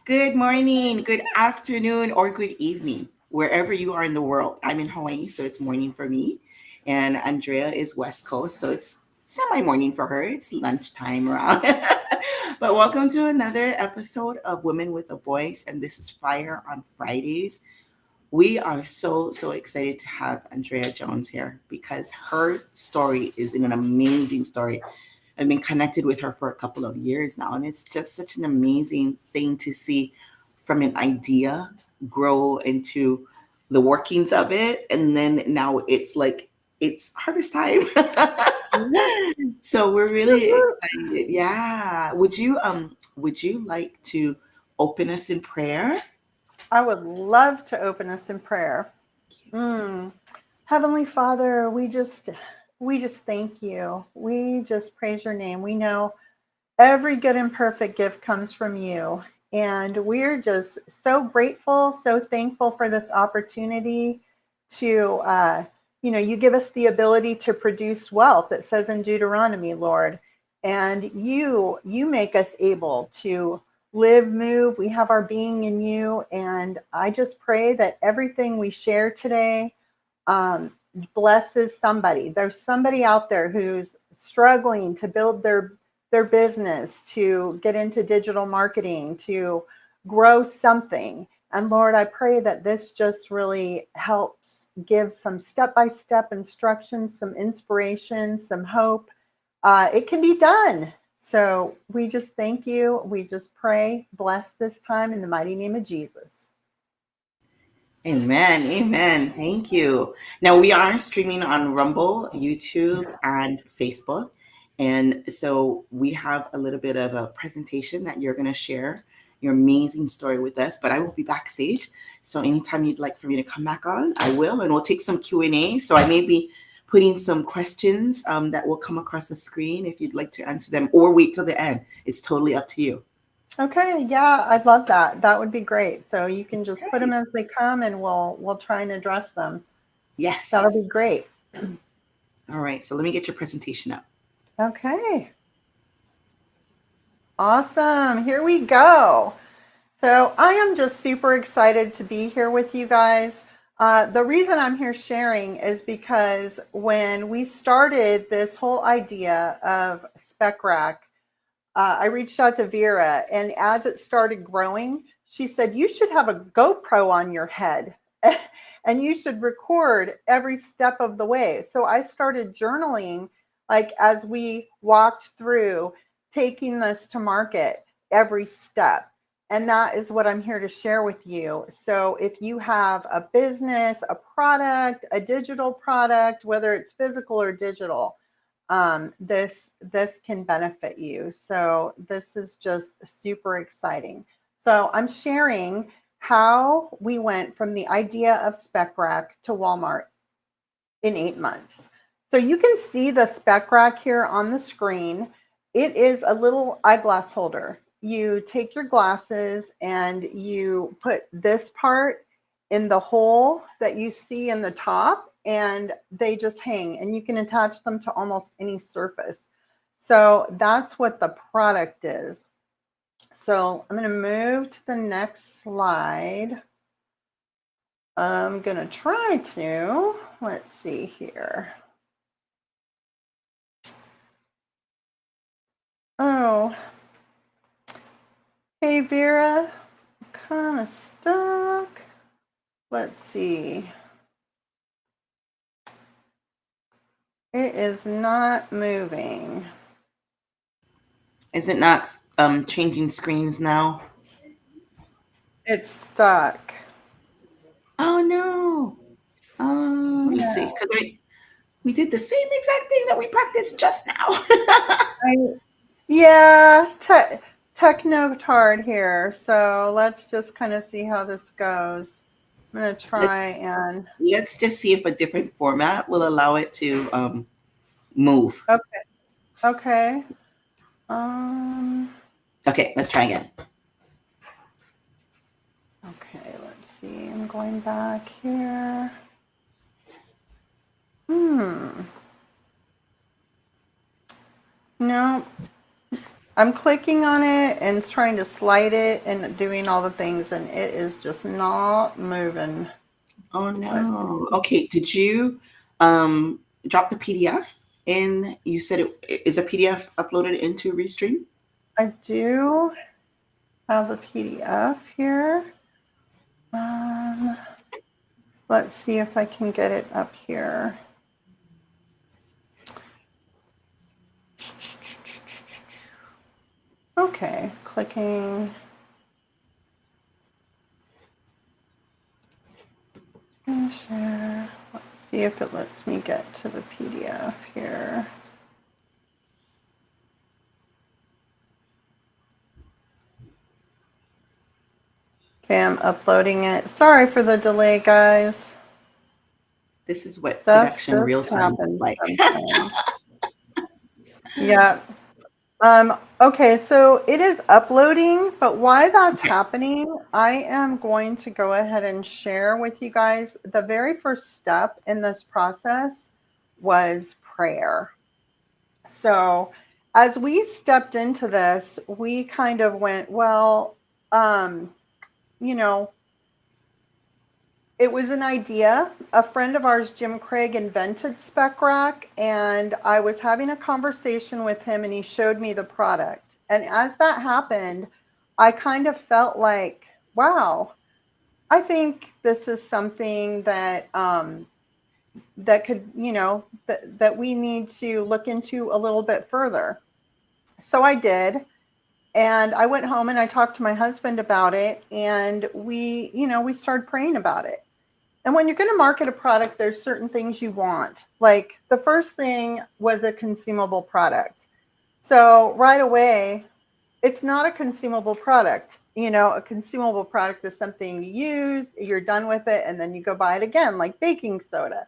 Good morning, good afternoon, or good evening, wherever you are in the world. I'm in Hawaii, so it's morning for me. And Andrea is West Coast, so it's semi morning for her. It's lunchtime around. But welcome to another episode of Women with a Voice. And this is Fire on Fridays. We are so excited to have Andrea Jones here because her story is an amazing story. I've been connected with her for a couple of years now, and it's just such an amazing thing to see from an idea grow into the workings of it, and then now it's like it's harvest time. So we're really excited. Yeah. Would you like to open us in prayer? I would love to open us in prayer. Mm. Heavenly Father, we just thank you. We just praise your name. We know every good and perfect gift comes from you. And we're just so grateful, so thankful for this opportunity to, you give us the ability to produce wealth. It says in Deuteronomy, Lord, and you make us able to live, move. We have our being in you. And I just pray that everything we share today um, blesses somebody. There's somebody out there who's struggling to build their business, to get into digital marketing, to grow something. And Lord, I pray that this just really helps give some step-by-step instructions, some inspiration, some hope. It can be done. So we just thank you. We just pray, bless this time in the mighty name of Jesus. Amen. Amen. Thank you. Now we are streaming on Rumble, YouTube, and Facebook. And so we have a little bit of a presentation that you're going to share your amazing story with us, but I will be backstage. So anytime you'd like for me to come back on, I will, and we'll take some Q&A. So I may be putting some questions that will come across the screen if you'd like to answer them or wait till the end. It's totally up to you. Okay, yeah, I'd love that. That would be great. So you can just put them Okay. as they come and we'll try and address them. That'll Yes. be great. All right. So let me get your presentation up. Okay. Awesome. Here we go. So I am just super excited to be here with you guys. The reason I'm here sharing is because when we started this whole idea of SpekRak, I reached out to Vera, and as it started growing, she said, you should have a GoPro on your head and you should record every step of the way. So I started journaling, like as we walked through taking this to market, every step. And that is what I'm here to share with you. So if you have a business, a product, a digital product, whether it's physical or digital, this can benefit you. So this is just super exciting. So I'm sharing how we went from the idea of SpekRak to Walmart in 8 months. So you can see the SpekRak here on the screen. It is a little eyeglass holder. You take your glasses and you put this part in the hole that you see in the top, and they just hang, and you can attach them to almost any surface. So that's what the product is. So I'm going to move to the next slide. I'm going to try to, let's see here. Oh, hey Vera, kind of stuck. Let's see. It is not moving. Is it not changing screens now? It's stuck. Oh no. Let's see, Yeah. because we did the same exact thing that we practiced just now. I, yeah, technotard here. So let's just kind of see how this goes. I'm going to try let's and, let's just see if a different format will allow it to move. okay, okay. Um, Okay, let's try again. okay, let's see. I'm going back here. Hmm. No, I'm clicking on it and trying to slide it and doing all the things, and it is just not moving. Oh Let's no. see. Okay, did you drop the PDF in? You said it is a PDF uploaded into Restream? I do have the PDF here. Um, let's see if I can get it up here. Okay, clicking. And share. Let's see if it lets me get to the PDF here. Okay, I'm uploading it. Sorry for the delay, guys. This is what Stuff production just real time is happens like. sometimes. Yeah. Okay, so it is uploading, but why that's Okay. happening, I am going to go ahead and share with you guys. The very first step in this process was prayer. So as we stepped into this, we kind of went, well, um, you know, it was an idea. A friend of ours, Jim Craig, invented SpekRak, and I was having a conversation with him, and he showed me the product. And as that happened, I kind of felt like, wow, I think this is something that that could, that we need to look into a little bit further. So I did. And I went home and I talked to my husband about it, and we started praying about it. And when you're going to market a product, there's certain things you want. Like the first thing was a consumable product. So right away, it's not a consumable product. A consumable product is something you use, you're done with it, and then you go buy it again, like baking soda.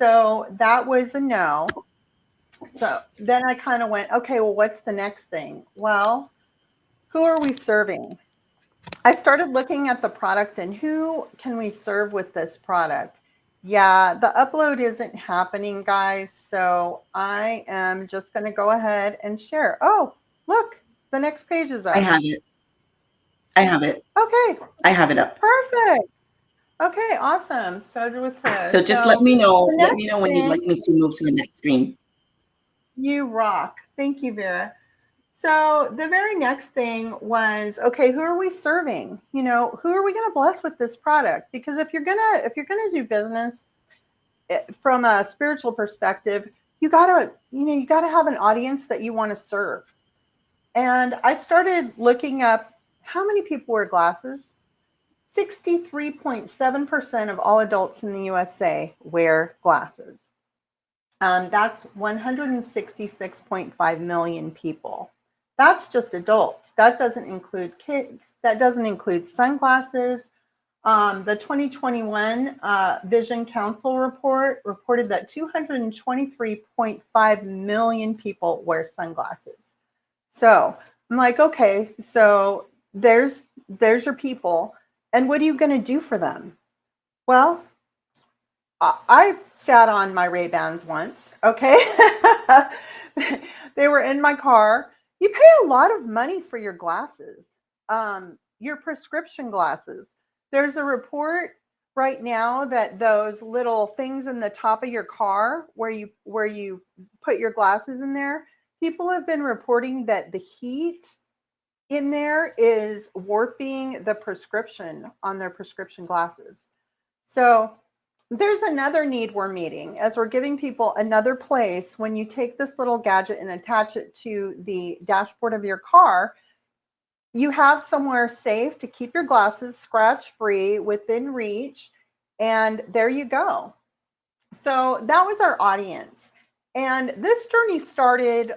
So that was a no. So then I kind of went, okay, well, what's the next thing? Well, who are we serving? I started looking at the product and who can we serve with this product? Yeah, the upload isn't happening, guys. So I am just going to go ahead and share. Oh, look, the next page is I up. have it. I have it. Okay, I have it up. perfect. Okay, awesome. Started with prayer. So just let So me know. the Let next me know when you'd thing, like me to move to the next screen. you rock. Thank you, Vera. So the very next thing was, okay, who are we serving? Who are we going to bless with this product? Because if you're gonna do business from a spiritual perspective, you gotta have an audience that you want to serve. And I started looking up how many people wear glasses. 63.7% of all adults in the USA wear glasses. That's 166.5 million people. That's just adults. That doesn't include kids. That doesn't include sunglasses. The 2021 Vision Council report reported that 223.5 million people wear sunglasses. So I'm like, okay, so there's your people, and what are you going to do for them? Well, I sat on my Ray-Bans once, okay? They were in my car. You pay a lot of money for your glasses, your prescription glasses. There's a report right now that those little things in the top of your car where you put your glasses in there, people have been reporting that the heat in there is warping the prescription on their prescription glasses. So there's another need we're meeting as we're giving people another place. When you take this little gadget and attach it to the dashboard of your car, you have somewhere safe to keep your glasses scratch free within reach. And there you go. So that was our audience. And this journey started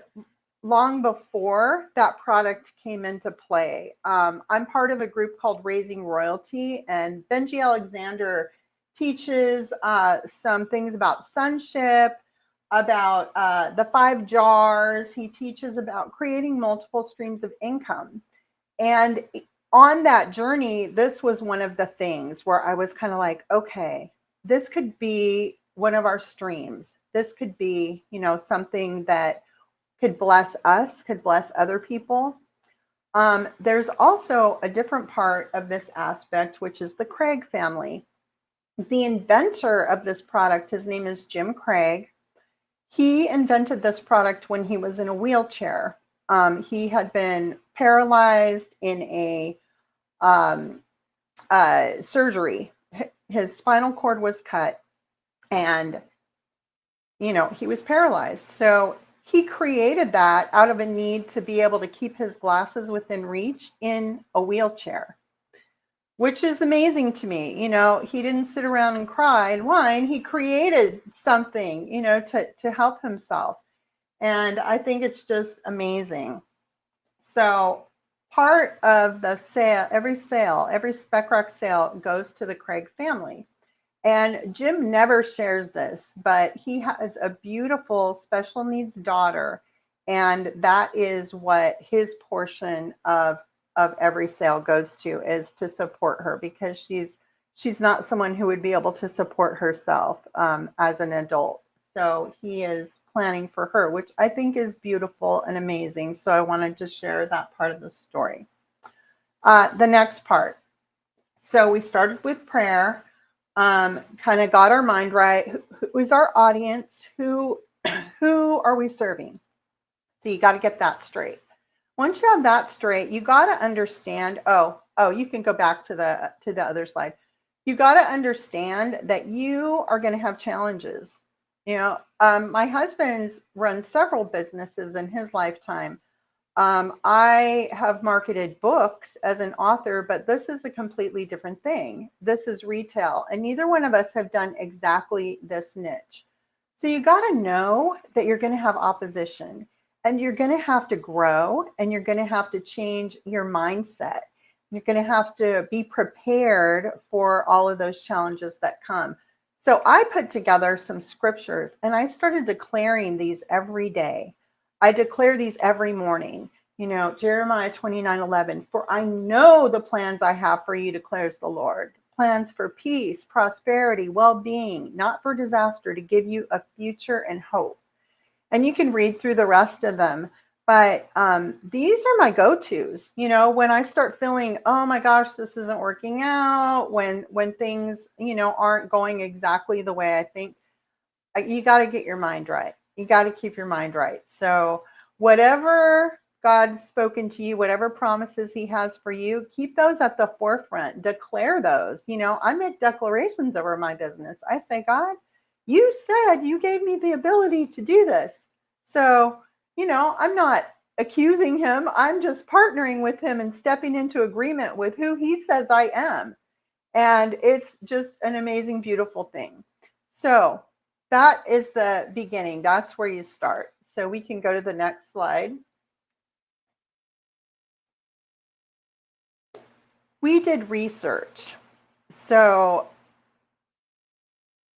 long before that product came into play. I'm part of a group called Raising Royalty, and Benji Alexander teaches some things about sonship, about the 5 jars. He teaches about creating multiple streams of income. And on that journey, this was one of the things where I was kind of like, okay, this could be one of our streams. This could be, something that could bless us, could bless other people. There's also a different part of this aspect, which is the Craig family. The inventor of this product, his name is Jim Craig. He invented this product when he was in a wheelchair. He had been paralyzed in a surgery. His spinal cord was cut, and he was paralyzed. So he created that out of a need to be able to keep his glasses within reach in a wheelchair, which is amazing to me. He didn't sit around and cry and whine. He created something, to help himself. And I think it's just amazing. So part of the sale, every SpekRak sale goes to the Craig family. And Jim never shares this, but he has a beautiful special needs daughter. And that is what his portion of every sale goes to, is to support her, because she's not someone who would be able to support herself as an adult. So he is planning for her, which I think is beautiful and amazing. So I wanted to share that part of the story. The next part. So we started with prayer. Kind of got our mind right. Who is our audience? Who are we serving? So you got to get that straight. Once you have that straight, you got to understand. Oh, you can go back to the other slide. You got to understand that you are going to have challenges. My husband's run several businesses in his lifetime. I have marketed books as an author, but this is a completely different thing. This is retail, and neither one of us have done exactly this niche. So you got to know that you're going to have opposition, and you're going to have to grow, and you're going to have to change your mindset. You're going to have to be prepared for all of those challenges that come. So I put together some scriptures, and I started declaring these every day. I declare these every morning. Jeremiah 29:11, for I know the plans I have for you, declares the Lord. Plans for peace, prosperity, well-being, not for disaster, to give you a future and hope. And you can read through the rest of them. But these are my go-tos. When I start feeling, oh my gosh, this isn't working out, when things, aren't going exactly the way I think, you got to get your mind right. You got to keep your mind right. So whatever God's spoken to you, whatever promises he has for you, keep those at the forefront. Declare those. I make declarations over my business. I say, God, you said you gave me the ability to do this. So, I'm not accusing him. I'm just partnering with him and stepping into agreement with who he says I am. And it's just an amazing, beautiful thing. So that is the beginning. That's where you start. So we can go to the next slide. We did research. So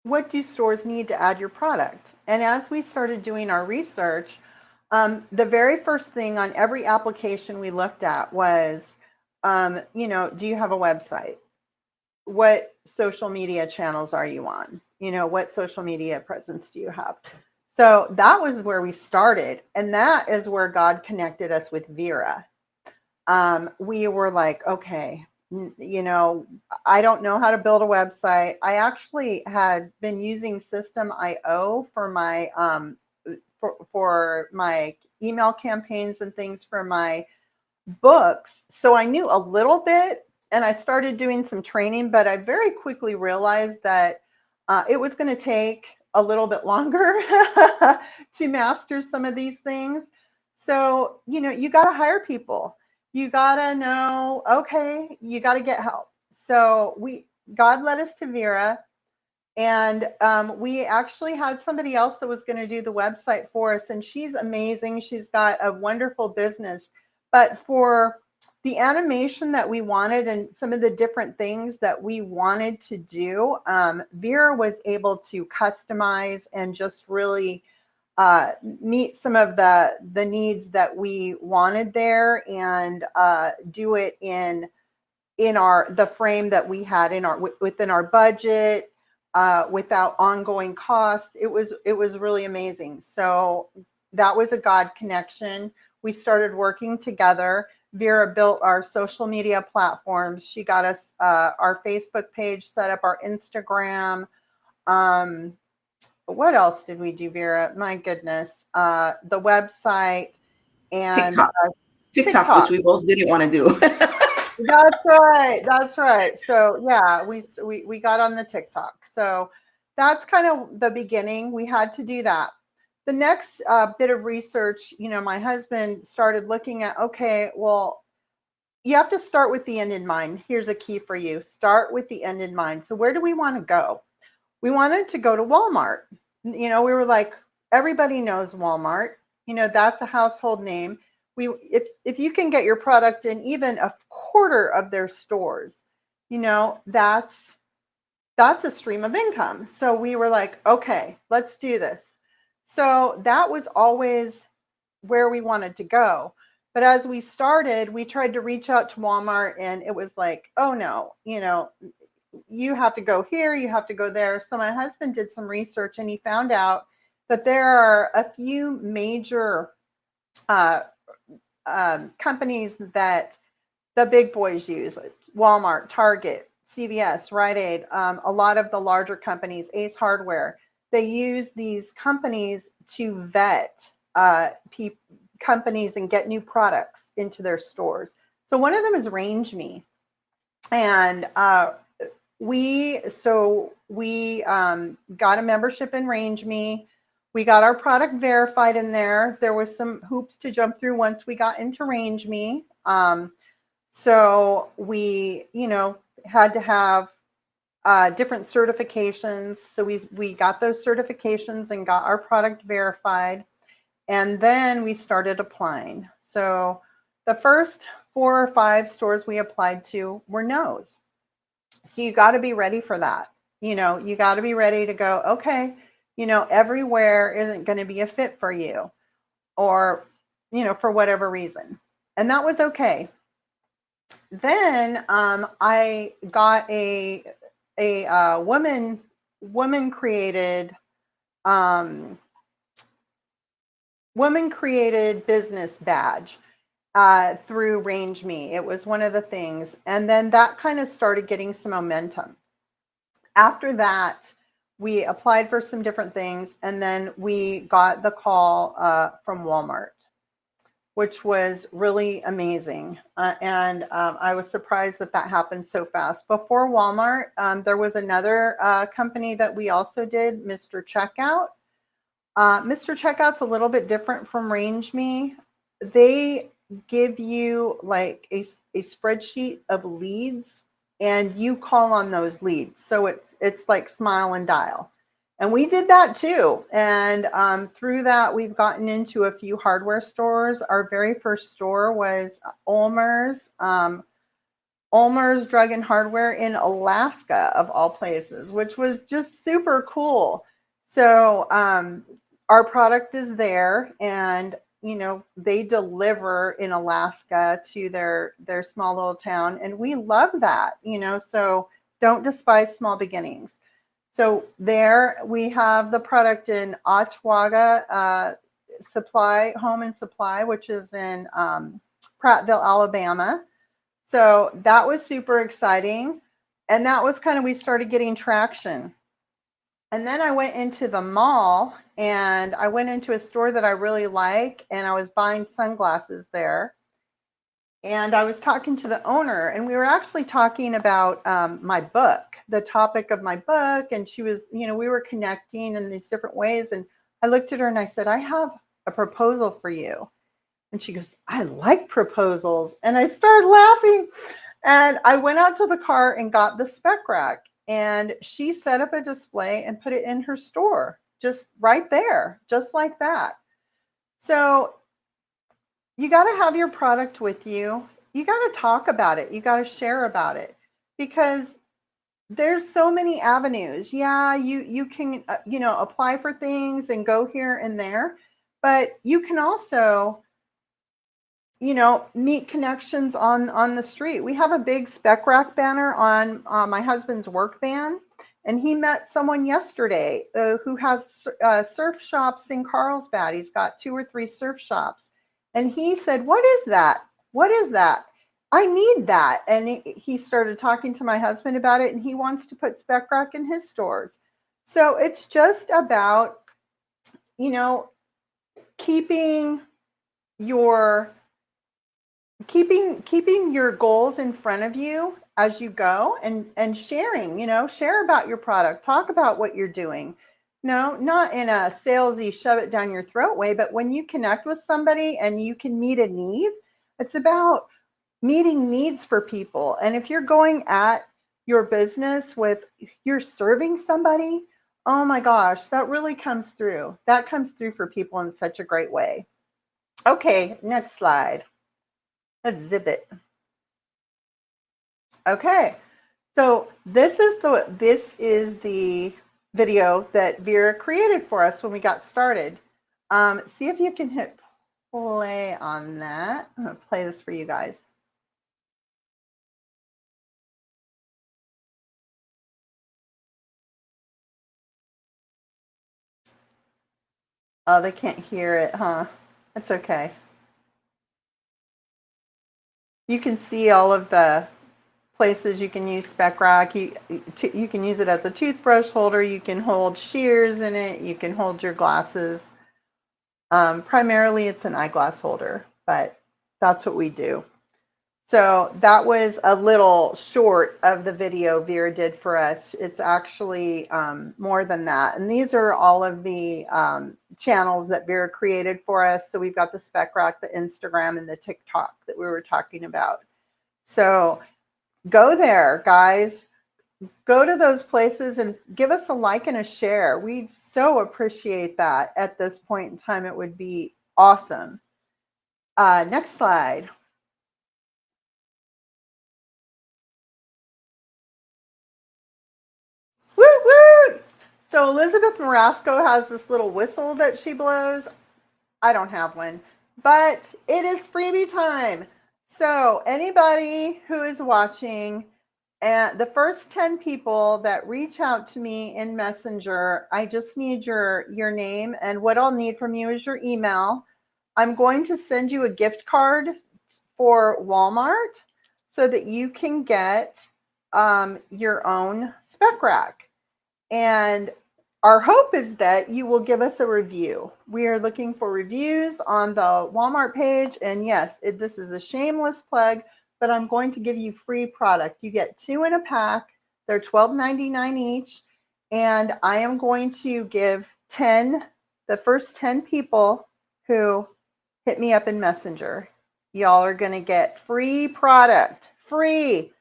what do stores need to add your product? And as we started doing our research, the very first thing on every application we looked at was, do you have a website? What social media channels are you on? What social media presence do you have? So that was where we started. And that is where God connected us with Vera. We were like, okay, I don't know how to build a website. I actually had been using System.io for my for my email campaigns and things for my books. So I knew a little bit, and I started doing some training, but I very quickly realized that it was going to take a little bit longer to master some of these things. So, you got to hire people. You got to know, okay, you got to get help. So God led us to Vera, and we actually had somebody else that was going to do the website for us, and she's amazing. She's got a wonderful business. But for the animation that we wanted and some of the different things that we wanted to do, Vera was able to customize and just really meet some of the needs that we wanted there, and do it in the frame that we had within our budget, without ongoing costs. It was really amazing. So that was a God connection. We started working together. Vera built our social media platforms. She got us our Facebook page set up, our Instagram. Um, what else did we do, Vera? My goodness. The website and TikTok. TikTok, which TikTok. we both didn't want to do. That's right. That's right. So yeah, we got on the TikTok. So that's kind of the beginning. We had to do that. The next bit of research, my husband started looking at, okay, well, you have to start with the end in mind. Here's a key for you. Start with the end in mind. So where do we want to go? We wanted to go to Walmart. We were like, everybody knows Walmart. That's a household name. If you can get your product in even a quarter of their stores, that's a stream of income. So we were like, okay, let's do this. So that was always where we wanted to go. But as we started, we tried to reach out to Walmart, and it was like, oh no, you have to go here, you have to go there. So my husband did some research, and he found out that there are a few major companies that the big boys use: Walmart, Target, CVS, Rite Aid, a lot of the larger companies, Ace Hardware. They use these companies to vet companies and get new products into their stores. So one of them is Range Me. And we got a membership in Range Me. We got our product verified in there. There was some hoops to jump through once we got into Range Me. So we, had to have different certifications. So we got those certifications and got our product verified. And then we started applying. So the first 4 or 5 stores we applied to were no's. So you got to be ready for that. You got to be ready to go, okay, everywhere isn't going to be a fit for you, or, for whatever reason. And that was okay. Then I got a woman created business badge through Range Me. It was one of the things. And then that kind of started getting some momentum. After that, we applied for some different things, and then we got the call from Walmart, which was really amazing. And I was surprised that happened so fast. Before Walmart, there was another company that we also did, Mr. Checkout. Mr. Checkout's a little bit different from Range Me. They give you like a spreadsheet of leads, and you call on those leads. So it's like smile and dial. And we did that too. And through that, we've gotten into a few hardware stores. Our very first store was Ulmer's Drug and Hardware in Alaska, of all places, which was just super cool. So our product is there, and they deliver in Alaska to their small little town, and we love that. So don't despise small beginnings. So there we have the product in Otchwaga Home and Supply, which is in Prattville, Alabama. So that was super exciting. And that was kind of, we started getting traction. And then I went into the mall, and I went into a store that I really like, and I was buying sunglasses there. And I was talking to the owner, and we were actually talking about my book, the topic of my book. And she was, we were connecting in these different ways. And I looked at her and I said, I have a proposal for you. And she goes, I like proposals. And I started laughing. And I went out to the car and got the SpekRak. And she set up a display and put it in her store, just right there, just like that. So you got to have your product with you. You got to talk about it. You got to share about it, because there's so many avenues. Yeah, you can, apply for things and go here and there, but you can also, meet connections on the street. We have a big SpekRak banner on my husband's work van, And he met someone yesterday who has surf shops in Carlsbad. He's got 2 or 3 surf shops. And he said, "What is that? What is that? I need that." And he started talking to my husband about it, and he wants to put SpekRak in his stores. So it's just about, you know, keeping your keeping your goals in front of you as you go, and sharing, share about your product, talk about what you're doing. No, not in a salesy shove it down your throat way, but when you connect with somebody and you can meet a need, it's about meeting needs for people. And if you're going at your business with, you're serving somebody, oh my gosh, that really comes through. That comes through for people in such a great way. Okay, next slide. Exhibit. Okay, so this is the video that Vera created for us when we got started. See if you can hit play on that. I'm gonna play this for you guys. Oh, they can't hear it, huh? That's okay. You can see all of the places you can use SpekRak. You can use it as a toothbrush holder. You can hold shears in it. You can hold your glasses. Primarily, it's an eyeglass holder, but that's what we do. So that was a little short of the video Vera did for us. It's actually more than that. And these are all of the channels that Vera created for us. So we've got the SpekRak, the Instagram, and the TikTok that we were talking about. So go there, guys. Go to those places and give us a like and a share. We'd so appreciate that at this point in time. It would be awesome. Next slide. Woo woo! So Elizabeth Marasco has this little whistle that she blows. I don't have one, but it is freebie time. So anybody who is watching, and the first 10 people that reach out to me in Messenger, I just need your name, and what I'll need from you is your email. I'm going to send you a gift card for Walmart so that you can get your own SpekRak. And our hope is that you will give us a review. We are looking for reviews on the Walmart page. And yes, this is a shameless plug, but I'm going to give you free product. You get 2 in a pack. They're $12.99 each. And I am going to give the first 10 people who hit me up in Messenger. Y'all are going to get free product. Free.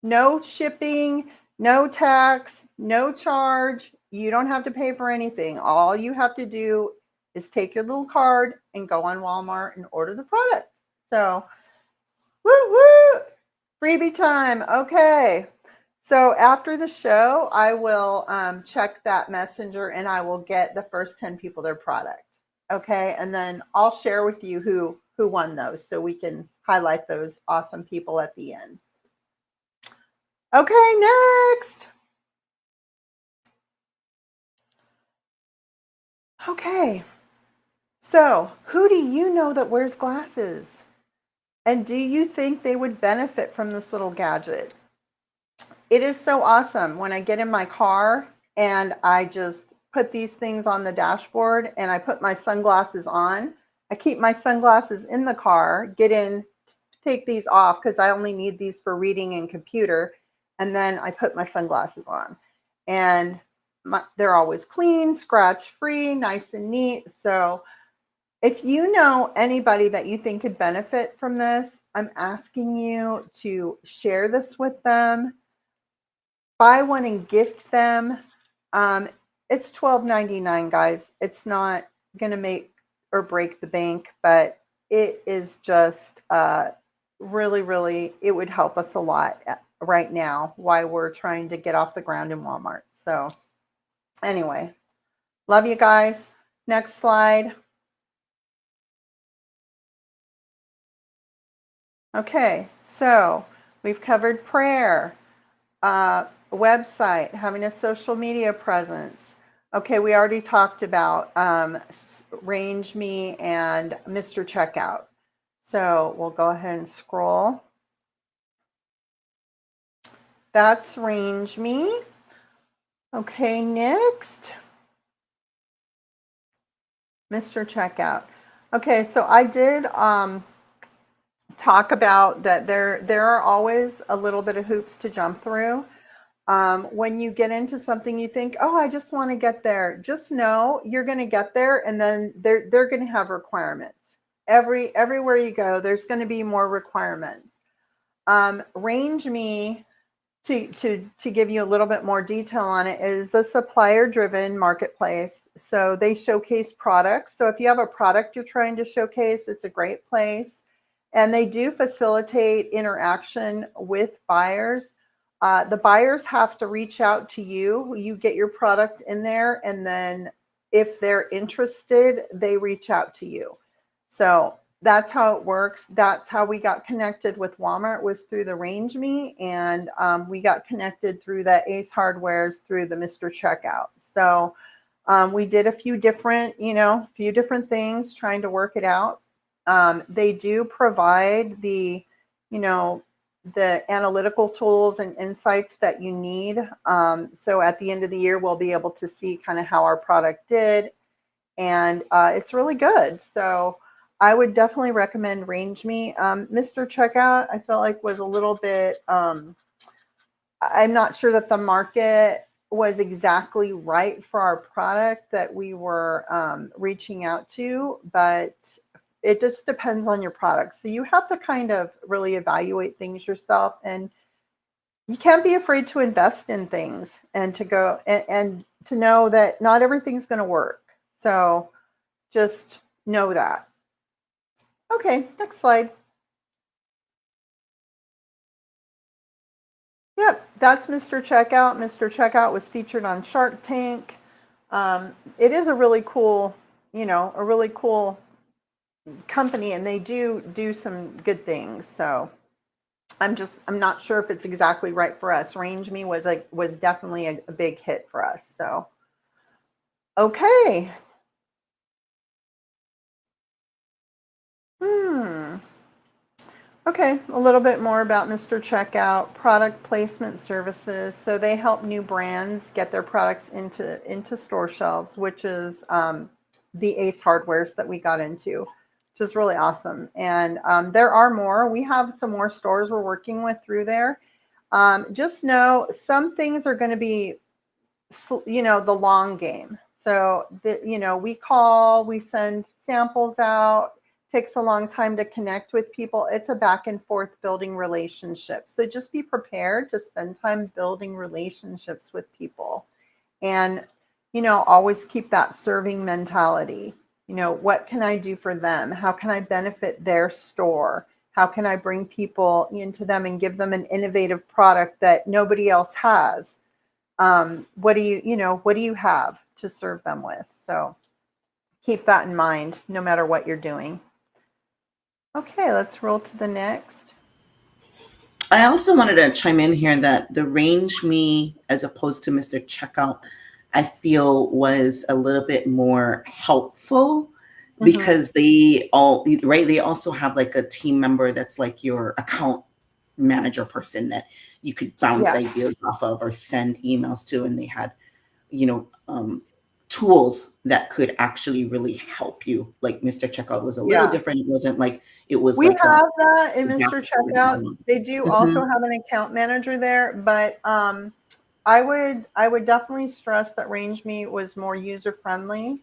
No shipping, no tax, no charge. You don't have to pay for anything. All you have to do is take your little card and go on Walmart and order the product. So, woo woo, freebie time. Okay. So after the show, I will check that Messenger and I will get the first 10 people their product. Okay. And then I'll share with you who won those so we can highlight those awesome people at the end. Okay, next. Okay, so who do you know that wears glasses? And do you think they would benefit from this little gadget? It is so awesome when I get in my car and I just put these things on the dashboard and I put my sunglasses on. I keep my sunglasses in the car, get in, take these off because I only need these for reading and computer. And then I put my sunglasses on. And they're always clean, scratch free, nice and neat. So if you know anybody that you think could benefit from this, I'm asking you to share this with them, buy one and gift them. It's $12.99, guys. It's not going to make or break the bank, but it is just really, really, it would help us a lot right now while we're trying to get off the ground in Walmart. So anyway, love you guys. Next slide. Okay, so we've covered prayer. website, having a social media presence. Okay, we already talked about Range Me and Mr. Checkout. So we'll go ahead and scroll. That's Range Me. Okay, next, Mr. Checkout. Okay, so I did talk about that there are always a little bit of hoops to jump through. When you get into something, you think, oh, I just want to get there. Just know you're going to get there, and then they're going to have requirements. Everywhere you go, there's going to be more requirements. Range Me, to give you a little bit more detail on it, is the supplier driven marketplace. So they showcase products. So if you have a product you're trying to showcase, it's a great place. And they do facilitate interaction with buyers. The buyers have to reach out to you. You get your product in there, and then if they're interested, they reach out to you. So that's how it works. That's how we got connected with Walmart, was through the Range Me, and we got connected through the Ace Hardwares through the Mr. Checkout. So we did a few different things trying to work it out. They do provide the analytical tools and insights that you need. So at the end of the year, we'll be able to see kind of how our product did, and it's really good. So I would definitely recommend Range Me. Mr. Checkout, I felt like was a little bit, I'm not sure that the market was exactly right for our product that we were reaching out to, but it just depends on your product. So you have to kind of really evaluate things yourself, and you can't be afraid to invest in things and to go and to know that not everything's going to work. So just know that. Okay, next slide. Yep, that's Mr. Checkout. Mr. Checkout was featured on Shark Tank. It is a really cool, a really cool company, and they do some good things. So I'm not sure if it's exactly right for us. Range Me was definitely a big hit for us. So okay. Okay, a little bit more about Mr. Checkout, product placement services. So they help new brands get their products into store shelves, which is the Ace Hardwares that we got into, which is really awesome. And there are more. We have some more stores we're working with through there. Just know some things are going to be, the long game. So, we send samples out. Takes a long time to connect with people. It's a back and forth building relationships. So just be prepared to spend time building relationships with people, and, always keep that serving mentality. What can I do for them? How can I benefit their store? How can I bring people into them and give them an innovative product that nobody else has? What do you have to serve them with? So keep that in mind, no matter what you're doing. Okay, let's roll to the next. I also wanted to chime in here that the Range Me, as opposed to Mr. Checkout, I feel was a little bit more helpful because they also have like a team member that's like your account manager person that you could bounce ideas off of or send emails to, and they had, tools that could actually really help you. Like Mr. Checkout was a little different. It wasn't like it was we like have that in Mr. dashboard. Checkout. They do also have an account manager there, but I would definitely stress that Range Me was more user friendly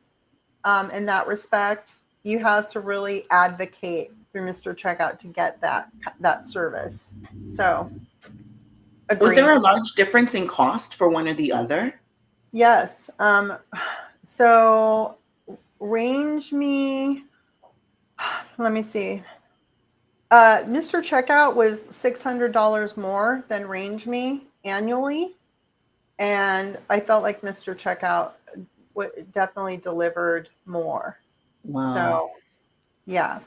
in that respect. You have to really advocate through Mr. Checkout to get that service. So, Was agree. there a large difference in cost for one or the other? Yes. So Range Me, let me see. Mr. Checkout was $600 more than Range Me annually, and I felt like Mr. Checkout definitely delivered more. Wow. So, yeah.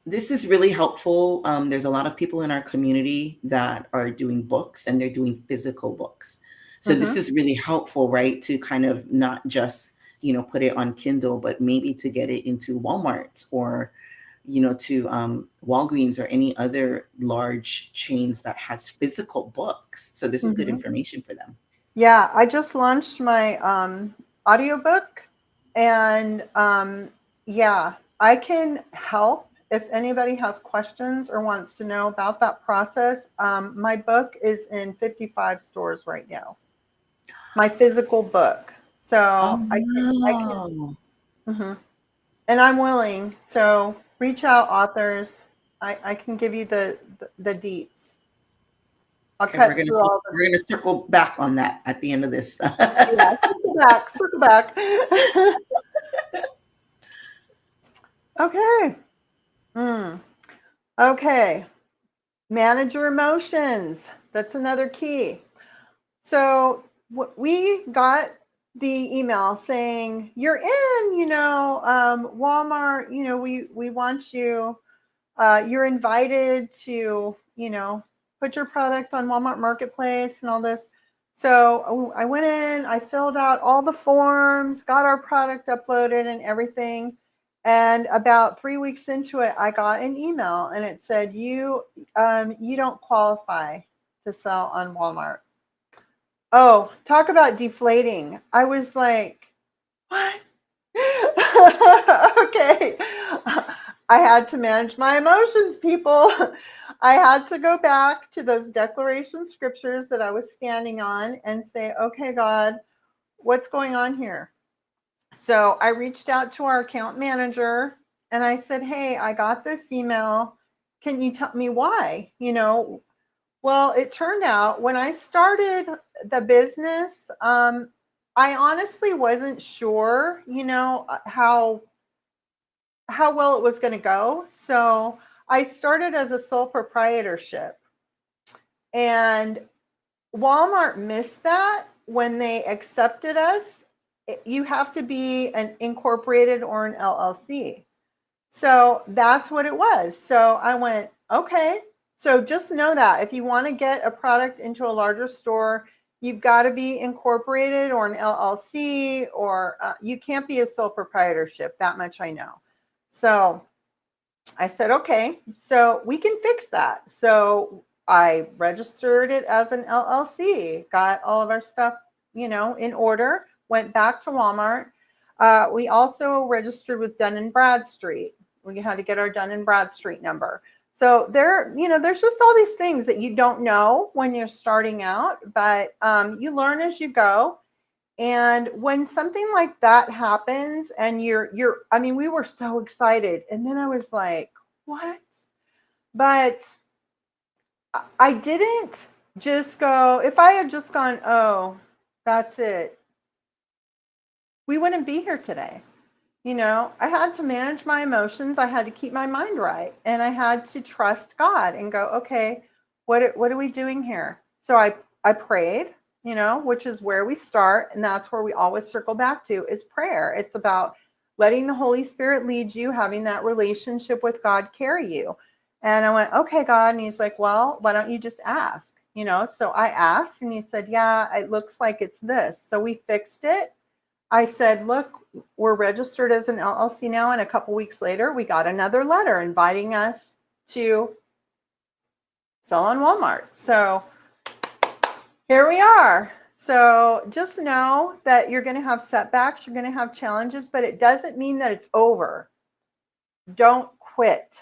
this is really helpful. There's a lot of people in our community that are doing books and they're doing physical books. So this Mm-hmm. is really helpful, right? To kind of not just, put it on Kindle, but maybe to get it into Walmart's or, to Walgreens or any other large chains that has physical books. So this is good Mm-hmm. information for them. Yeah, I just launched my audiobook, and yeah, I can help if anybody has questions or wants to know about that process. My book is in 55 stores right now. My physical book, Oh, so I can, wow. mhm. And I'm willing. So reach out, authors. I can give you the deets. I'll Okay, we're cut gonna through all the we're gonna circle back on that at the end of this. yeah. Circle back, circle back. Okay. Mm. Okay. Manage your emotions. That's another key. So we got the email saying you're in, Walmart. We want you. You're invited to, put your product on Walmart Marketplace and all this. So I went in, I filled out all the forms, got our product uploaded and everything. And about 3 weeks into it, I got an email and it said, you don't qualify to sell on Walmart. Oh, talk about deflating. I was like, what? Okay. I had to manage my emotions, people. I had to go back to those declaration scriptures that I was standing on and say, okay, God, what's going on here? So I reached out to our account manager and I said, hey, I got this email. Can you tell me why? Well, it turned out when I started the business, I honestly wasn't sure, how well it was going to go. So I started as a sole proprietorship, and Walmart missed that when they accepted us. You have to be an incorporated or an LLC. So that's what it was. So I went, okay. So just know that if you want to get a product into a larger store, you've got to be incorporated or an LLC, or you can't be a sole proprietorship. That much I know. So I said, okay, so we can fix that. So I registered it as an LLC, got all of our stuff, in order, went back to Walmart. We also registered with Dun and Bradstreet. We had to get our Dun and Bradstreet number. So there's just all these things that you don't know when you're starting out, but you learn as you go. And when something like that happens and we were so excited. And then I was like, what? But I didn't just go, if I had just gone, oh, that's it, we wouldn't be here today. I had to manage my emotions. I had to keep my mind right. And I had to trust God and go, okay, what are we doing here? So I prayed, which is where we start. And that's where we always circle back to is prayer. It's about letting the Holy Spirit lead you, having that relationship with God carry you. And I went, okay, God. And he's like, well, why don't you just ask? So I asked and he said, yeah, it looks like it's this. So we fixed it. I said, look, we're registered as an LLC now. And a couple weeks later, we got another letter inviting us to sell on Walmart. So here we are. So just know that you're going to have setbacks. You're going to have challenges, but it doesn't mean that it's over. Don't quit.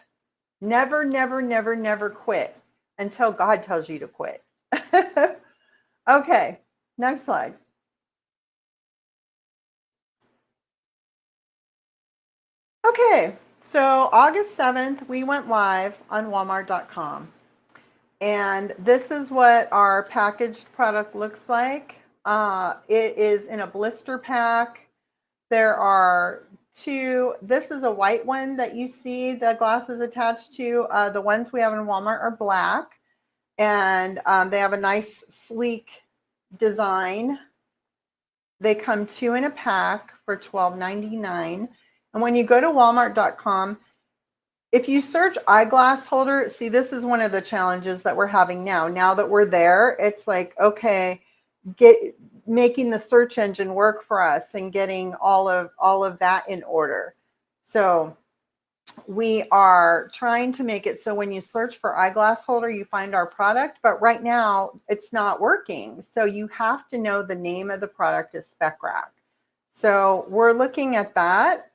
Never, never, never, never quit until God tells you to quit. Okay, next slide. Okay, so August 7th, we went live on Walmart.com. And this is what our packaged product looks like. It is in a blister pack. There are two. This is a white one that you see the glasses attached to. The ones we have in Walmart are black. And they have a nice, sleek design. They come two in a pack for $12.99. And when you go to Walmart.com, if you search eyeglass holder, see, this is one of the challenges that we're having now. Now that we're there, it's like, okay, get making the search engine work for us and getting all of that in order. So we are trying to make it so when you search for eyeglass holder, you find our product, but right now it's not working. So you have to know the name of the product is SpekRak. So we're looking at that.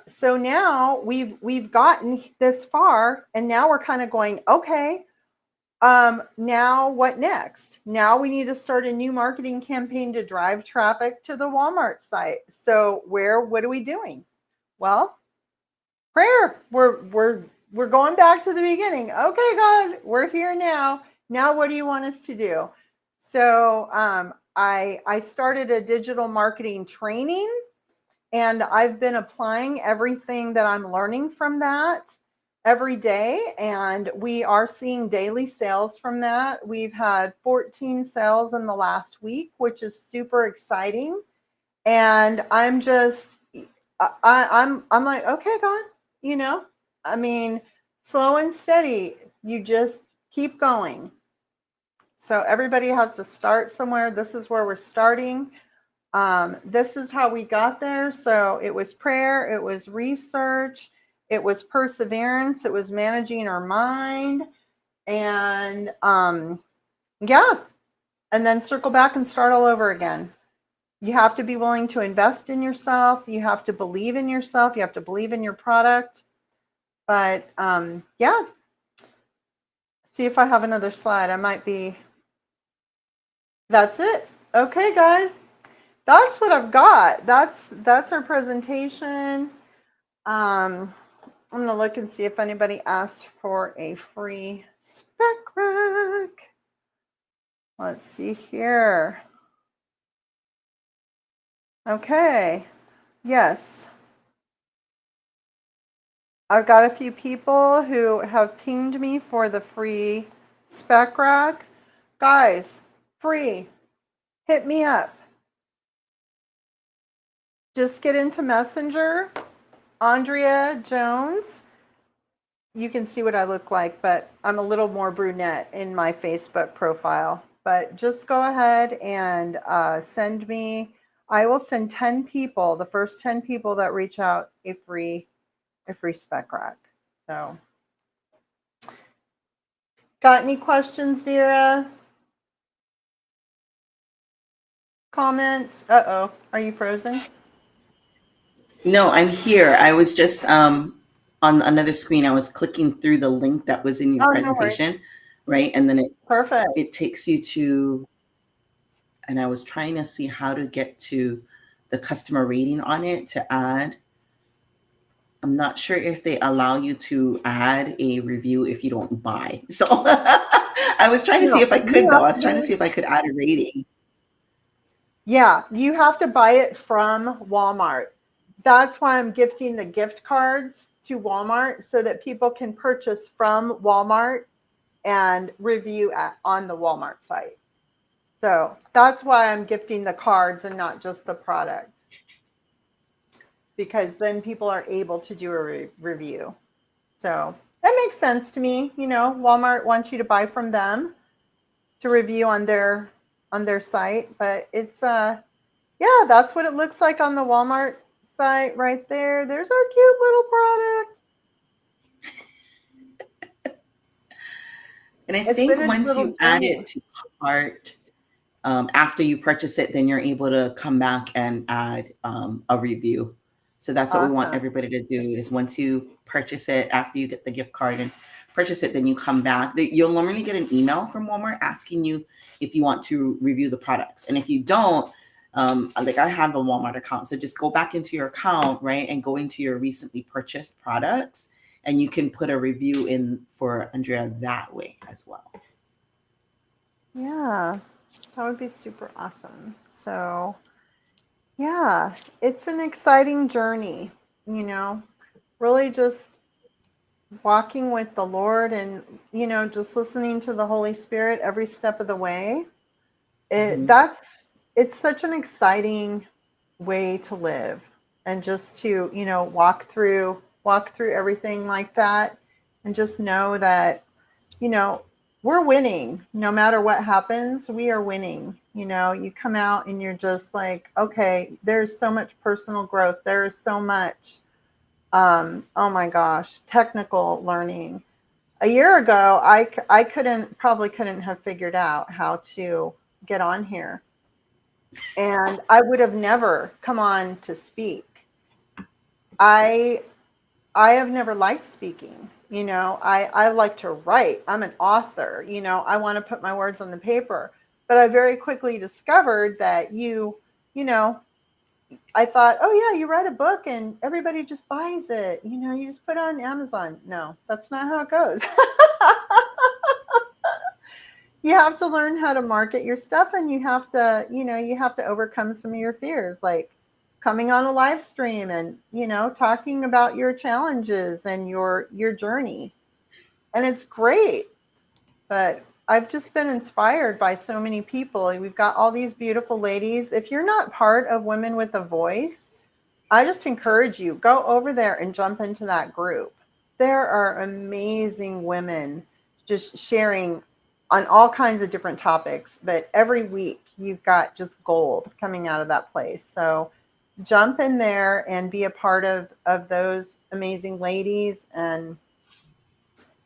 So now we've gotten this far, and now we're kind of going, okay, now what next? Now we need to start a new marketing campaign to drive traffic to the Walmart site. So what are we doing? Well, prayer. We're going back to the beginning. Okay, God, we're here now. Now what do you want us to do? So I started a digital marketing training, and I've been applying everything that I'm learning from that every day. And we are seeing daily sales from that. We've had 14 sales in the last week, which is super exciting. And I'm just, I'm like, okay, God, you know, I mean, slow and steady. You just keep going. So everybody has to start somewhere. This is where we're starting. This is how we got there. So it was prayer, it was research, it was perseverance, it was managing our mind, and yeah, and then circle back and start all over again. You have to be willing to invest in yourself. You have to believe in yourself. You have to believe in your product. But yeah, see if I have another slide. I might be. That's it. Okay, guys. That's what I've got. That's our presentation. I'm gonna look and see if anybody asked for a free SpekRak. Let's see here. Okay. Yes. I've got a few people who have pinged me for the free SpekRak. Guys, free. Hit me up. Just get into Messenger. Andrea Jones. You can see what I look like, but I'm a little more brunette in my Facebook profile. But just go ahead and send me. I will send 10 people, the first 10 people that reach out, a free SpekRak. So, got any questions, Vera? Comments? Uh-oh, are you frozen? No, I'm here. I was just on another screen. I was clicking through the link that was in your Oh, no worries. presentation, right? And then Perfect. it takes you to, and I was trying to see how to get to the customer rating on it to add. I'm not sure if they allow you to add a review if you don't buy. So I was trying to see No, if I you could, though. have I to was trying do to it. see if I could add a rating. Yeah, you have to buy it from Walmart. That's why I'm gifting the gift cards to Walmart so that people can purchase from Walmart and review on the Walmart site. So that's why I'm gifting the cards and not just the product, because then people are able to do a review. So that makes sense to me. You know, Walmart wants you to buy from them to review on their site, but it's yeah, that's what it looks like on the Walmart site right there. There's our cute little product. And I It's been think a once little you add journey. it to cart, after you purchase it, then you're able to come back and add a review. So that's what we want Awesome. everybody to do is once you purchase it, after you get the gift card and purchase it, then you come back. You'll normally get an email from Walmart asking you if you want to review the products. And if you don't, like I have a Walmart account, so just go back into your account, right, and go into your recently purchased products, and you can put a review in for Andrea that way as well. Yeah, that would be super awesome. So, yeah, it's an exciting journey, you know, really just walking with the Lord and, you know, just listening to the Holy Spirit every step of the way. It Mhm. that's it's such an exciting way to live, and just to, you know, walk through everything like that, and just know that, you know, we're winning. No matter what happens, we are winning. You know, you come out and you're just like, okay, there's so much personal growth. There is so much, oh my gosh, technical learning. A year ago, I probably couldn't have figured out how to get on here. And I would have never come on to speak. I I have never liked speaking. You know, I like to write. I'm an author. You know, I want to put my words on the paper. But I very quickly discovered that you know, I thought, oh yeah, you write a book and everybody just buys it. You know, you just put it on Amazon. No, that's not how it goes. You have to learn how to market your stuff, and you have to, you know, you have to overcome some of your fears, like coming on a live stream and, you know, talking about your challenges and your journey. And it's great. But I've just been inspired by so many people. We've got all these beautiful ladies. If you're not part of Women with a Voice, I just encourage you, go over there and jump into that group. There are amazing women just sharing on all kinds of different topics, but every week you've got just gold coming out of that place. So jump in there and be a part of those amazing ladies. And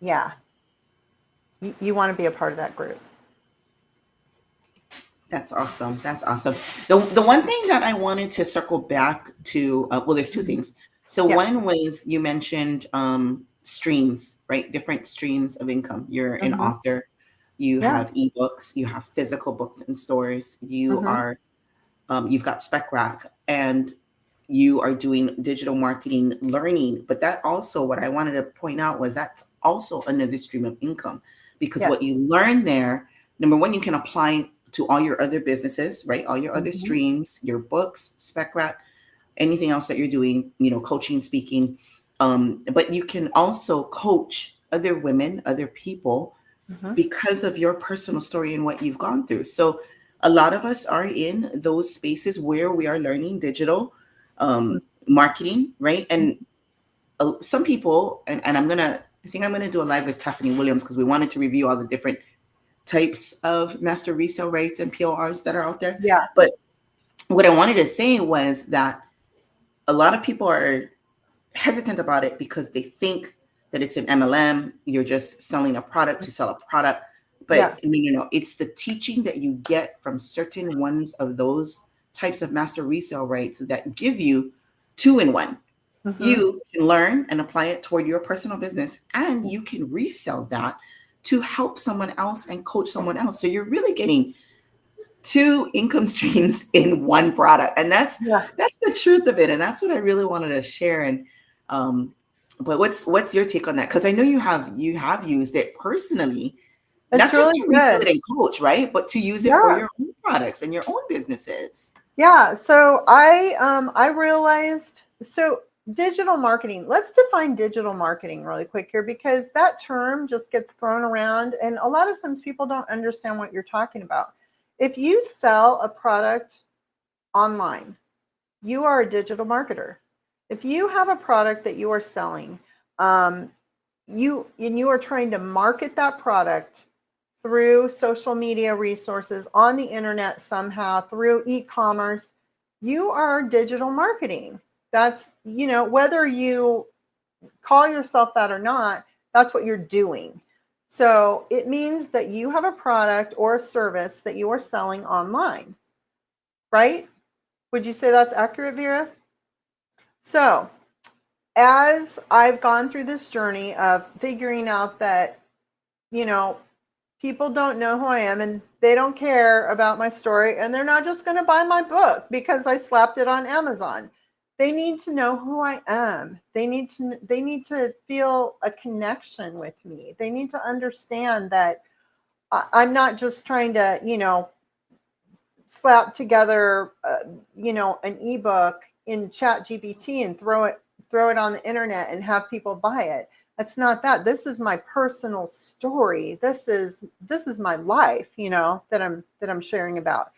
yeah, you want to be a part of that group. That's awesome. That's awesome. The one thing that I wanted to circle back to, well, there's two things. So Yeah. one was you mentioned streams, right? Different streams of income. You're an Mm-hmm. author. You Yeah. have ebooks. You have physical books in stores. Mm-hmm. You've got SpekRak, and you are doing digital marketing learning. But that also, what I wanted to point out was that's also another stream of income, because Yes. what you learn there, number one, you can apply to all your other businesses, right? All your other Mm-hmm. streams, your books, SpekRak, anything else that you're doing, you know, coaching, speaking. But you can also coach other women, other people, Mm-hmm. because of your personal story and what you've gone through. So a lot of us are in those spaces where we are learning digital marketing, right? And some people, and I think I'm gonna do a live with Tiffany Williams, because we wanted to review all the different types of master resale rates and PORs that are out there. Yeah. But what I wanted to say was that a lot of people are hesitant about it because they think that it's an MLM. You're just selling a product to sell a product. Yeah. But no. It's the teaching that you get from certain ones of those types of master resale rates that give you two in one. Mm-hmm. You can learn and apply it toward your personal business, and you can resell that to help someone else and coach someone else. So you're really getting two income streams in one product, and Yeah. that's the truth of it. And that's what I really wanted to share. And but what's your take on that? Because I know you have used it personally, It's not just really to resell good. it and coach, right, but to use it for Yeah. your own products and your own businesses. Yeah. So I realized, so digital marketing, let's define digital marketing really quick here, because that term just gets thrown around and a lot of times people don't understand what you're talking about. If you sell a product online, you are a digital marketer. If you have a product that you are selling, um, you are trying to market that product through social media resources, on the internet somehow, through e-commerce, you are digital marketing. That's, you know, whether you call yourself that or not, that's what you're doing. So it means that you have a product or a service that you are selling online, right? Would you say that's accurate, Vera? So as I've gone through this journey of figuring out that, you know, people don't know who I am and they don't care about my story, and they're not just going to buy my book because I slapped it on Amazon. They need to know who I am. They need to feel a connection with me. They need to understand that I'm not just trying to, you know, slap together, you know, an ebook in Chat GPT and throw it on the internet and have people buy it. That's not that. This is my personal story. This is my life, you know, that I'm sharing about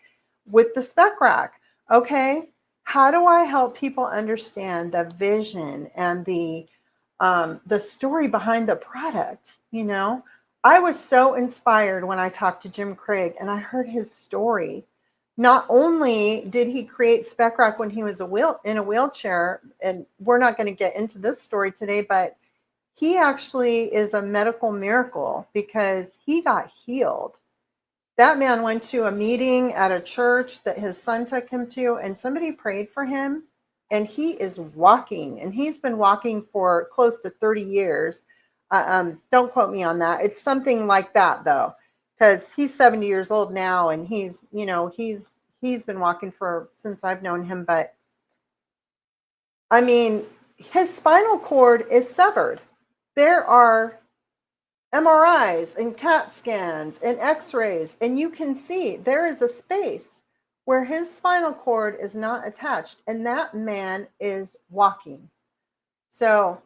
with the SpekRak. Okay, how do I help people understand the vision and the the story behind the product. I was so inspired when I talked to Jim Craig and I heard his story. Not only did he create SpekRak when he was in a wheelchair, and we're not going to get into this story today, but he actually is a medical miracle because he got healed. That man went to a meeting at a church that his son took him to, and somebody prayed for him, and he is walking, and he's been walking for close to 30 years. Don't quote me on that. It's something like that, though, because he's 70 years old now, and he's been walking for since I've known him. But I mean, his spinal cord is severed. There are MRIs and CAT scans and x-rays, and you can see there is a space where his spinal cord is not attached, and that man is walking. So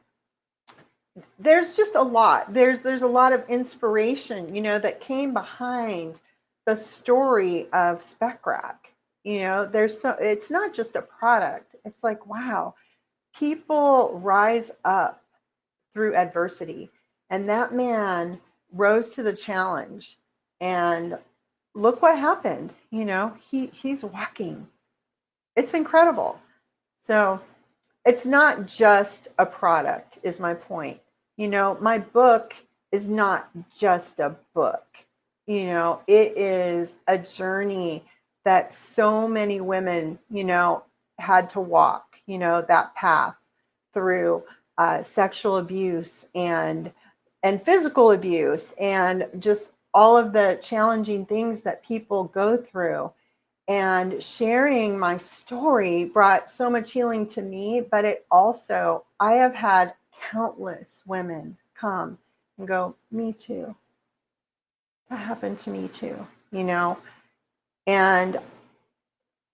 there's just a lot. There's a lot of inspiration, that came behind the story of SpekRak. It's not just a product. It's like, wow, people rise up through adversity. And that man rose to the challenge. And look what happened. He's walking. It's incredible. So it's not just a product, is my point. My book is not just a book. It is a journey that so many women, had to walk, that path through sexual abuse and physical abuse and just all of the challenging things that people go through. And sharing my story brought so much healing to me, but I have had countless women come and go, me too. That happened to me too, and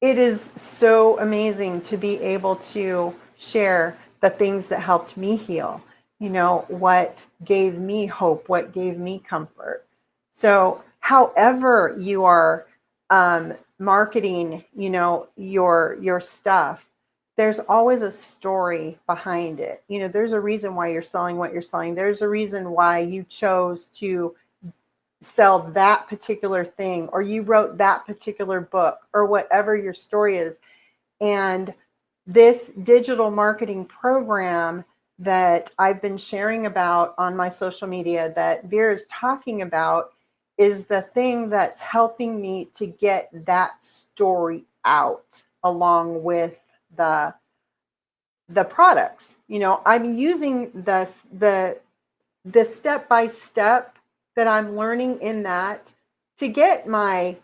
it is so amazing to be able to share the things that helped me heal, what gave me hope, what gave me comfort. So however you are marketing, your stuff, there's always a story behind it. There's a reason why you're selling what you're selling. There's a reason why you chose to sell that particular thing, or you wrote that particular book, or whatever your story is. And this digital marketing program that I've been sharing about on my social media that Vera is talking about is the thing that's helping me to get that story out along with the products. I'm using the step by step that I'm learning in that to get my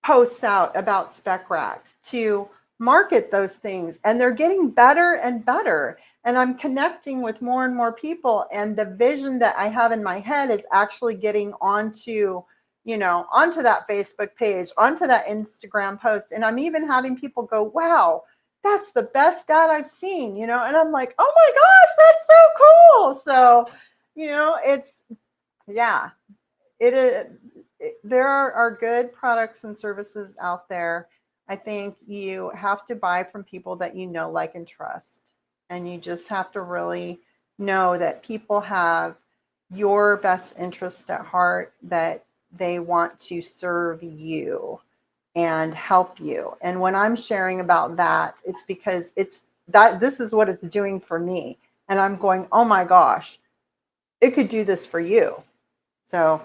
posts out about SpekRak, to market those things, and they're getting better and better. And I'm connecting with more and more people, and the vision that I have in my head is actually getting onto that Facebook page, onto that Instagram post. And I'm even having people go, wow, that's the best ad I've seen, and I'm like, oh my gosh, that's so cool. So, it's, yeah, it is. There are good products and services out there. I think you have to buy from people that you know, like, and trust. And you just have to really know that people have your best interest at heart, that they want to serve you and help you. And when I'm sharing about that, it's because this is what it's doing for me. And I'm going, oh my gosh, it could do this for you. So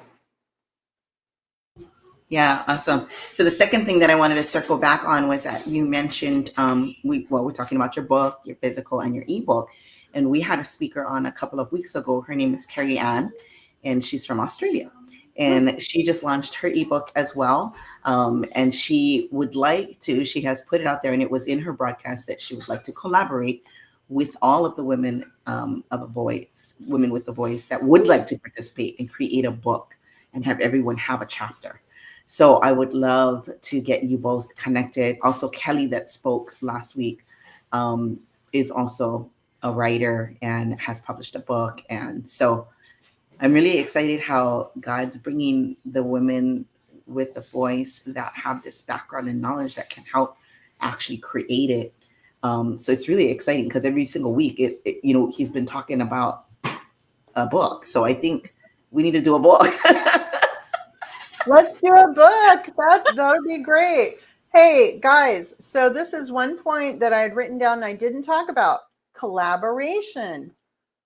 Yeah, awesome. So the second thing that I wanted to circle back on was that you mentioned we're talking about your book, your physical, and your ebook, and we had a speaker on a couple of weeks ago. Her name is Carrie Ann, and she's from Australia, and she just launched her ebook as well. And she would like to. She has put it out there, and it was in her broadcast that she would like to collaborate with all of the women of a voice, women with the voice that would like to participate and create a book and have everyone have a chapter. So I would love to get you both connected. Also, Kelly that spoke last week is also a writer and has published a book. And so I'm really excited how God's bringing the women with the voice that have this background and knowledge that can help actually create it So it's really exciting because every single week, he's been talking about a book. So I think we need to do a book. Let's do a book. That would be great. Hey guys, so this is one point that I had written down and I didn't talk about collaboration.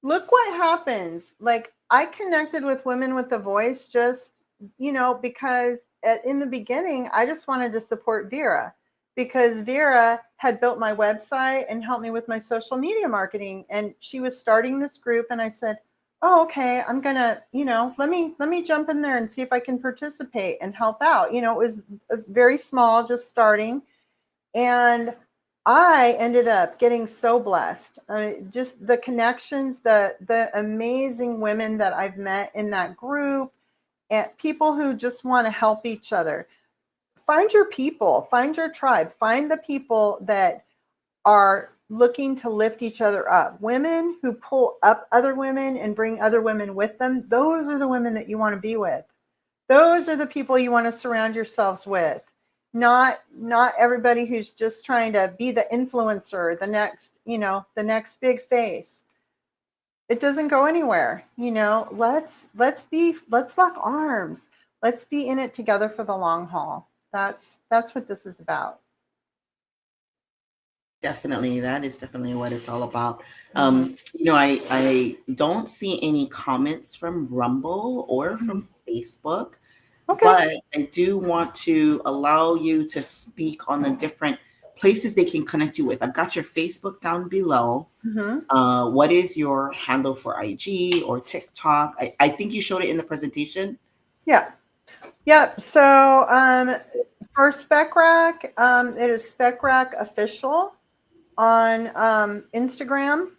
Look what happens. Like I connected with Women with a Voice just, because in the beginning, I just wanted to support Vera because Vera had built my website and helped me with my social media marketing. And she was starting this group. And I said, oh, okay, I'm going to, let me jump in there and see if I can participate and help out. It was very small, just starting. And I ended up getting so blessed. Just the connections, the amazing women that I've met in that group, and people who just want to help each other. Find your people, find your tribe, find the people that are looking to lift each other up. Women who pull up other women and bring other women with them. Those are the women that you want to be with. Those are the people you want to surround yourselves with. Not everybody who's just trying to be the influencer, the next big face. It doesn't go anywhere. Let's lock arms. Let's be in it together for the long haul. That's what this is about. Definitely, that is definitely what it's all about. Mm-hmm. I don't see any comments from Rumble or from Facebook, Okay. but I do want to allow you to speak on the different places they can connect you with. I've got your Facebook down below. Mm-hmm. What is your handle for IG or TikTok? I think you showed it in the presentation. Yeah. Yeah. So for SpekRak, it is SpekRak official on Instagram.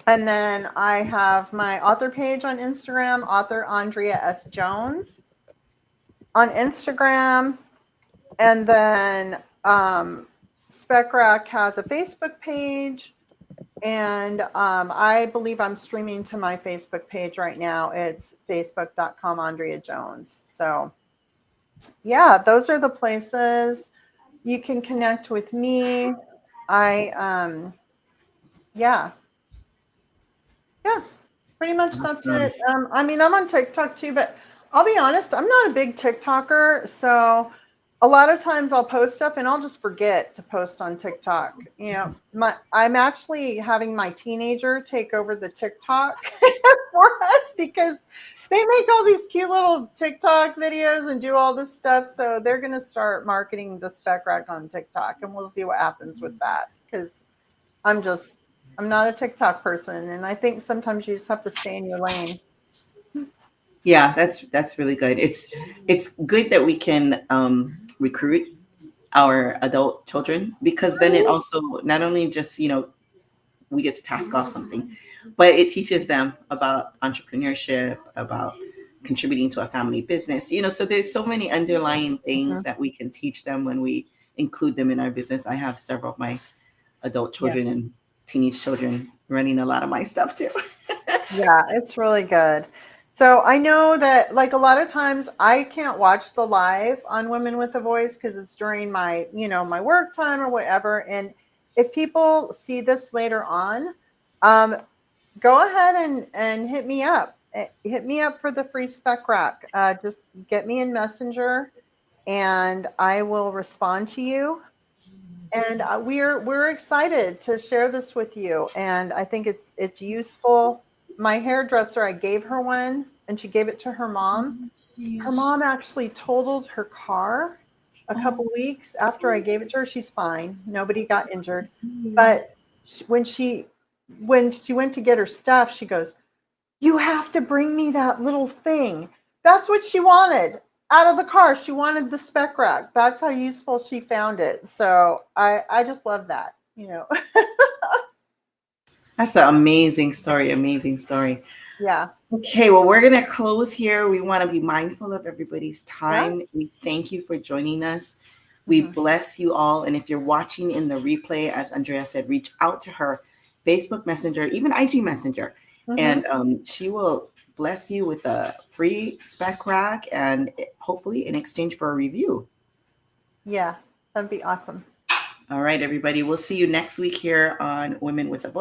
And then I have my author page on Instagram, author Andrea S. Jones on Instagram. And then SpekRak has a Facebook page. And I believe I'm streaming to my Facebook page right now. It's facebook.com Andrea Jones. So yeah, those are the places you can connect with me. Yeah, yeah, pretty much that's Awesome. it. I'm on TikTok too, but I'll be honest, I'm not a big TikToker. So a lot of times I'll post stuff and I'll just forget to post on TikTok. I'm actually having my teenager take over the TikTok for us because they make all these cute little TikTok videos and do all this stuff. So they're going to start marketing the SpekRak on TikTok and we'll see what happens with that because I'm just, I'm not a TikTok person. And I think sometimes you just have to stay in your lane. Yeah, that's really good. It's good that we can recruit our adult children because then it also not only just we get to task off something, but it teaches them about entrepreneurship, about contributing to a family business. So there's so many underlying things Mhm. that we can teach them when we include them in our business. I have several of my adult Yeah. children and teenage children running a lot of my stuff too. Yeah, it's really good. So I know that like a lot of times I can't watch the live on Women with a Voice because it's during my work time or whatever. And if people see this later on, um, go ahead and hit me up. Hit me up for the free SpekRak. Just get me in Messenger and I will respond to you. And we're excited to share this with you. And I think it's useful. My hairdresser, I gave her one, and she gave it to her mom. Her mom actually totaled her car a couple weeks after I gave it to her. She's fine. Nobody got injured. But when she went to get her stuff, she goes, "You have to bring me that little thing." That's what she wanted out of the car. She wanted the SpekRak. That's how useful she found it. So I just love that. That's an amazing story. Amazing story. Yeah. Okay, well, we're going to close here. We want to be mindful of everybody's Yeah. time. We thank you for joining us. We Hmm. bless you all. And if you're watching in the replay, as Andrea said, reach out to her, Facebook Messenger, even IG Messenger, Hmm. and she will bless you with a free spec rack and hopefully in exchange for a review. Yeah. That'd be awesome. All right, everybody. We'll see you next week here on Women with a Voice.